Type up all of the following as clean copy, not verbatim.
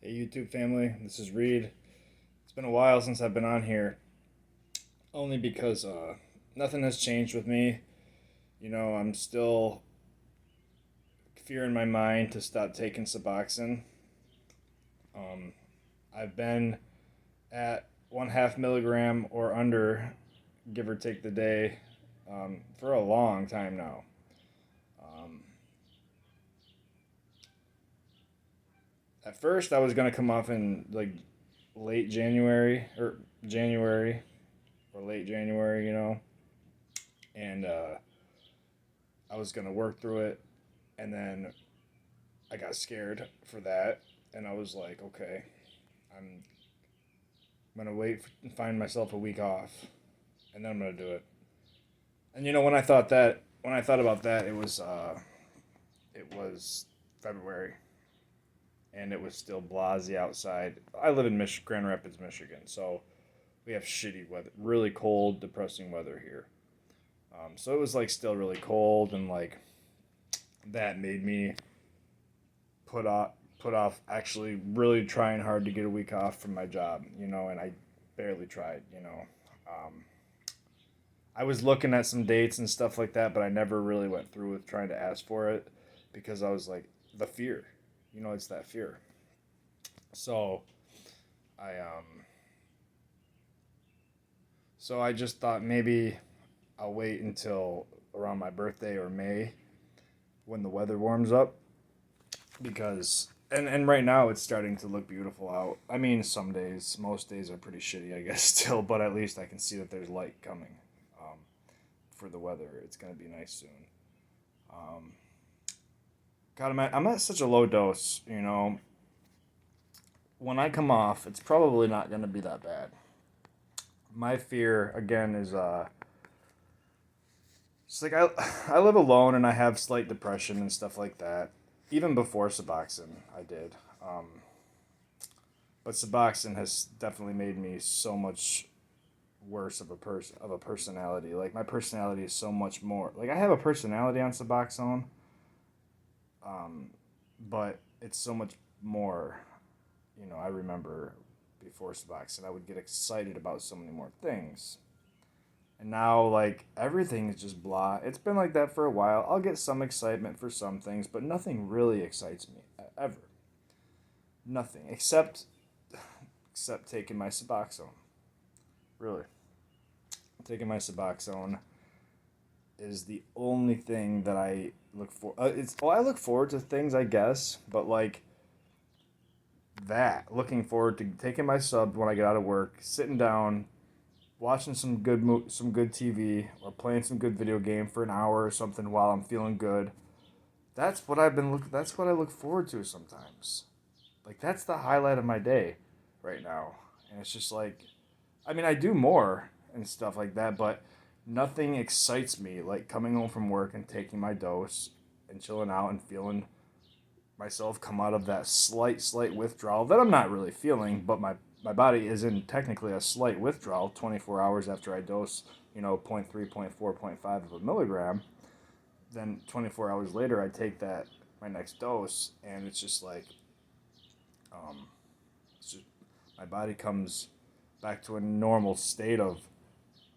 Hey YouTube family, this is Reed. It's been a while since I've been on here, only because nothing has changed with me. I'm still fear in my mind to stop taking Suboxone. Um, I've been at 1/2 milligram or under, give or take the day, for a long time now. Um, at first, I was gonna come off in like late January or late January, and I was gonna work through it, and then I got scared for that, and I was like, okay, I'm gonna wait and find myself a week off, and then I'm gonna do it. And when I thought about that, it was February, and it was still blasé outside. I live in Grand Rapids, Michigan, so we have shitty weather, really cold, depressing weather here. So it was like still really cold, and like that made me put off actually really trying hard to get a week off from my job, and I barely tried. I was looking at some dates and stuff like that, but I never really went through with trying to ask for it because I was like the fear, it's that fear. So I so I just thought maybe I'll wait until around my birthday or May when the weather warms up because and right now it's starting to look beautiful out. I mean, some days, most days are pretty shitty, I guess, still, but at least I can see that there's light coming for the weather. It's gonna be nice soon. Um, God, I'm at such a low dose. When I come off, it's probably not gonna be that bad. My fear again is it's like I live alone and I have slight depression and stuff like that. Even before Suboxone, I did. But Suboxone has definitely made me so much worse of a personality. Like my personality is so much more. Like I have a personality on Suboxone, um, but it's so much more. I remember before Suboxone, I would get excited about so many more things. And now, like, everything is just blah. It's been like that for a while. I'll get some excitement for some things, but nothing really excites me ever. Nothing except taking my Suboxone. Really, taking my Suboxone is the only thing that I look for. I look forward to things, I guess, but like that, looking forward to taking my sub when I get out of work, sitting down, watching some good TV or playing some good video game for an hour or something while I'm feeling good. That's what I look forward to sometimes. Like that's the highlight of my day right now. And it's just like I mean I do more and stuff like that, but nothing excites me like coming home from work and taking my dose and chilling out and feeling myself come out of that slight withdrawal that I'm not really feeling, but my body is in technically a slight withdrawal 24 hours after I dose, zero point 0.3, zero point 0.4, zero point 0.5 of a milligram. Then 24 hours later, I take that my next dose, and it's just like, um, it's just, my body comes back to a normal state of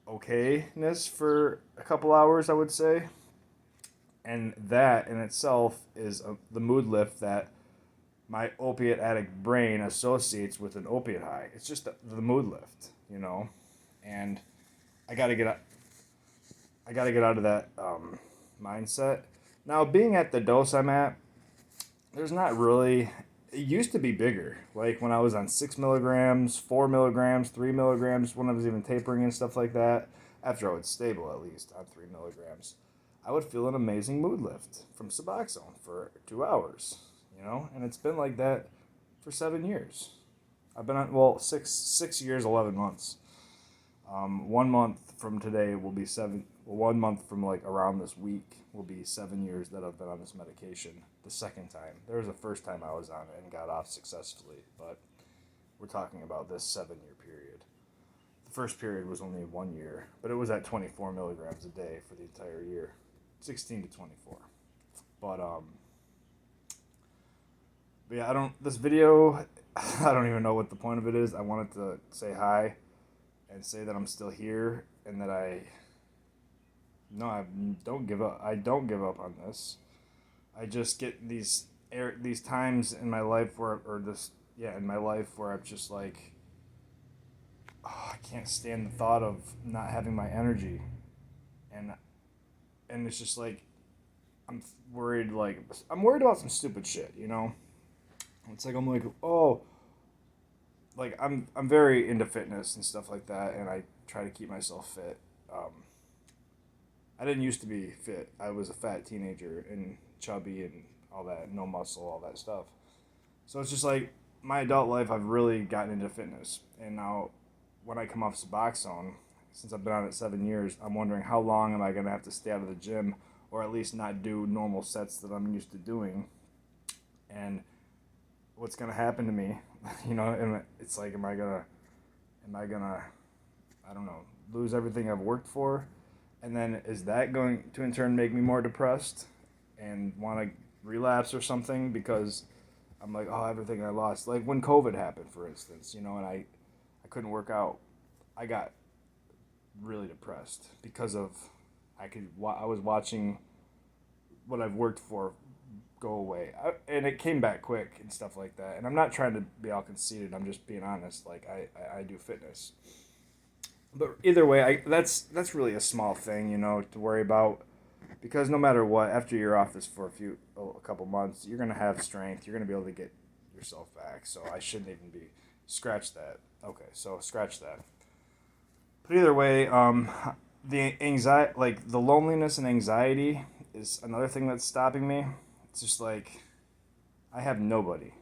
okayness for a couple hours, I would say. And that in itself is the mood lift that my opiate addict brain associates with an opiate high. It's just the mood lift. And I got to get I got to get out of that mindset. Now, being at the dose I'm at, there's not really. It used to be bigger. Like when I was on 6 milligrams, 4 milligrams, 3 milligrams, when I was even tapering and stuff like that. After I was stable, at least on 3 milligrams, I would feel an amazing mood lift from Suboxone for 2 hours. And it's been like that for 7 years. I've been on 6 years, 11 months. 1 month from today will be seven. Well, 1 month from like around this week will be 7 years that I've been on this medication. The second time, there was a first time I was on it and got off successfully, but we're talking about this 7 year period. The first period was only 1 year, but it was at 24 milligrams a day for the entire year, 16 to 24. But but yeah, I don't. This video I don't even know what the point of it is. I wanted to say hi and say that I'm still here and that I don't give up. I don't give up on this. I just get these times in my life where, or this, yeah, in my life where I'm just like, oh, I can't stand the thought of not having my energy, and it's just like I'm worried. Like I'm worried about some stupid shit, you know. It's like I'm like, oh, like I'm very into fitness and stuff like that, and I try to keep myself fit. I didn't used to be fit. I was a fat teenager and chubby and all that, no muscle, all that stuff. So it's just like my adult life, I've really gotten into fitness, and now when I come off Suboxone, since I've been on it 7 years, I'm wondering how long am I gonna have to stay out of the gym, or at least not do normal sets that I'm used to doing, and what's gonna happen to me, you know? And it's like, am I gonna, I don't know, lose everything I've worked for, and then is that going to in turn make me more depressed and want to relapse or something because I'm like, oh, everything I lost. Like when COVID happened, for instance, you know, and I couldn't work out. I got really depressed because of I was watching what I've worked for go away, and it came back quick and stuff like that. And I'm not trying to be all conceited. I'm just being honest. Like I do fitness, but either way, that's really a small thing, you know, to worry about because no matter what, after you're off this for a couple months, you're gonna have strength. You're gonna be able to get yourself back. So I shouldn't even be scratch that. Okay, so scratch that. But either way, the anxiety, like the loneliness and anxiety, is another thing that's stopping me. It's just like I have nobody.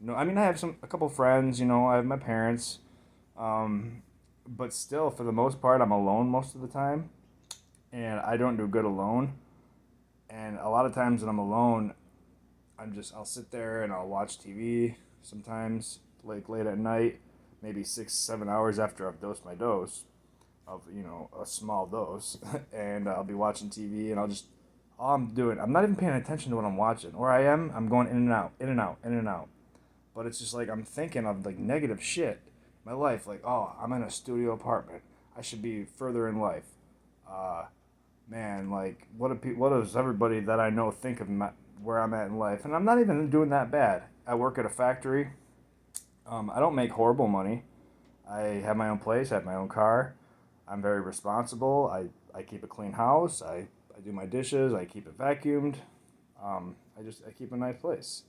No, I mean I have a couple friends. You know, I have my parents, um, but still, for the most part, I'm alone most of the time, and I don't do good alone. And a lot of times when I'm alone, I'll sit there and I'll watch TV sometimes like late at night, maybe 6 7 hours after I've dosed my dose of a small dose, and I'll be watching TV and all I'm doing, I'm not even paying attention to what I'm watching, or I'm going in and out, in and out, in and out. But it's just like I'm thinking of like negative shit in my life, like, oh, I'm in a studio apartment, I should be further in life. Uh, Man, like what does everybody that I know think of where I'm at in life? And I'm not even doing that bad. I work at a factory. I don't make horrible money. I have my own place. I have my own car. I'm very responsible. I keep a clean house. I do my dishes. I keep it vacuumed. I keep a nice place.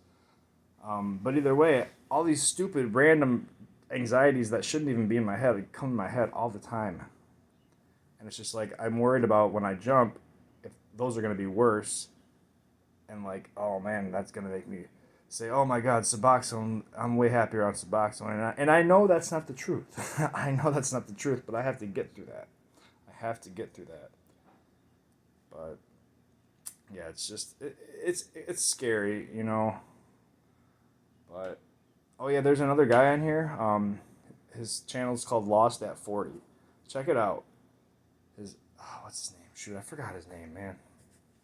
But either way, all these stupid random anxieties that shouldn't even be in my head come in my head all the time. And it's just like I'm worried about when I jump if those are going to be worse, and like, oh man, that's going to make me say, oh my god, Suboxone, I'm way happier on Suboxone. And I know that's not the truth. I know that's not the truth, but I have to get through that. I have to get through that. But yeah, it's scary, you know. But oh yeah, there's another guy on here. His channel's called Lost at 40. Check it out. What's his name? Shoot, I forgot his name, man.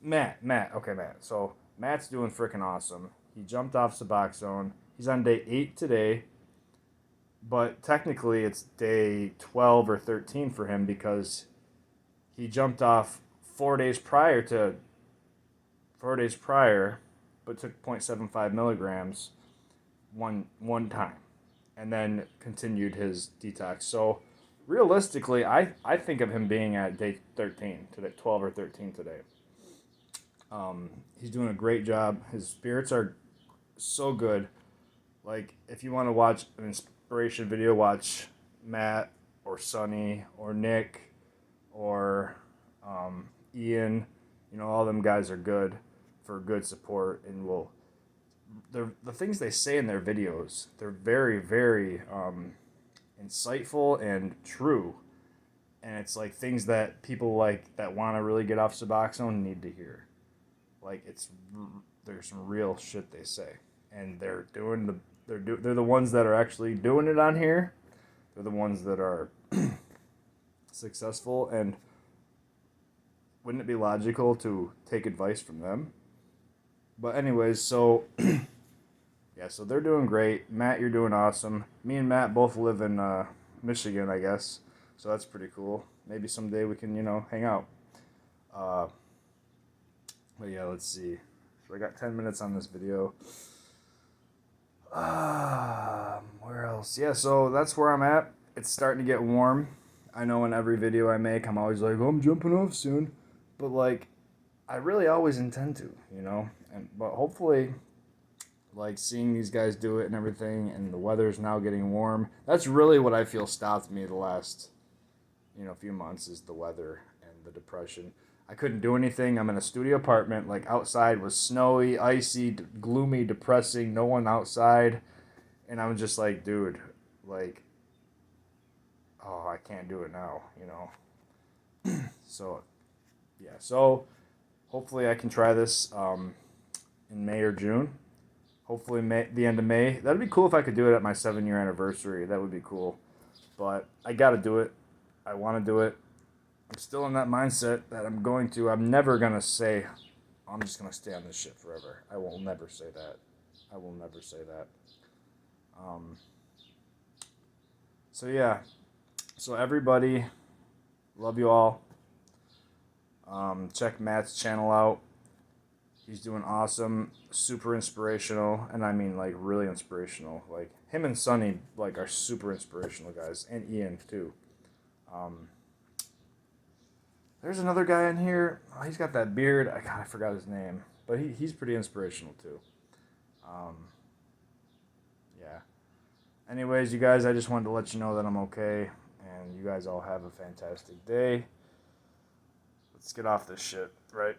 Matt. Okay, Matt. So Matt's doing freaking awesome. He jumped off Suboxone. He's on day 8 today, but technically it's day 12 or 13 for him because he jumped off 4 days prior to 4 days prior, but took 0.75 milligrams one time, and then continued his detox. So realistically, I think of him being at day 13 today, 12 or 13 today. He's doing a great job. His spirits are so good. Like, if you want to watch an inspiration video, watch Matt or Sonny or Nick or Ian. You know, all them guys are good for good support and the things they say in their videos, they're very, very insightful and true. And it's like things that people like that want to really get off Suboxone need to hear. Like there's some real shit they say, and they're the ones that are actually doing it on here. They're the ones that are successful, and wouldn't it be logical to take advice from them? But anyways, so Yeah, so they're doing great. Matt, you're doing awesome. Me and Matt both live in Michigan, I guess. So that's pretty cool. Maybe someday we can, hang out. Uh, but yeah, let's see. So I got 10 minutes on this video. Where else? Yeah, so that's where I'm at. It's starting to get warm. I know in every video I make, I'm always like, oh, I'm jumping off soon. But, like, I really always intend to. But hopefully, like, seeing these guys do it and everything, and the weather's now getting warm, that's really what I feel stopped me the last, few months is the weather and the depression. I couldn't do anything. I'm in a studio apartment. Like, outside was snowy, icy, gloomy, depressing, no one outside. And I'm just like, dude, like, oh, I can't do it now. So, yeah. So, hopefully I can try this in May or June. Hopefully the end of May. That'd be cool if I could do it at my 7-year anniversary. That would be cool. But I got to do it. I want to do it. I'm still in that mindset that I'm never going to say, I'm just going to stay on this shit forever. I will never say that. I will never say that. So yeah. So everybody, love you all. Check Matt's channel out. He's doing awesome, super inspirational, and I mean like really inspirational. Like him and Sonny like are super inspirational guys, and Ian too. There's another guy in here. Oh, he's got that beard. I forgot his name, but he's pretty inspirational too. Yeah. Anyways, you guys, I just wanted to let you know that I'm okay, and you guys all have a fantastic day. Let's get off this shit, right?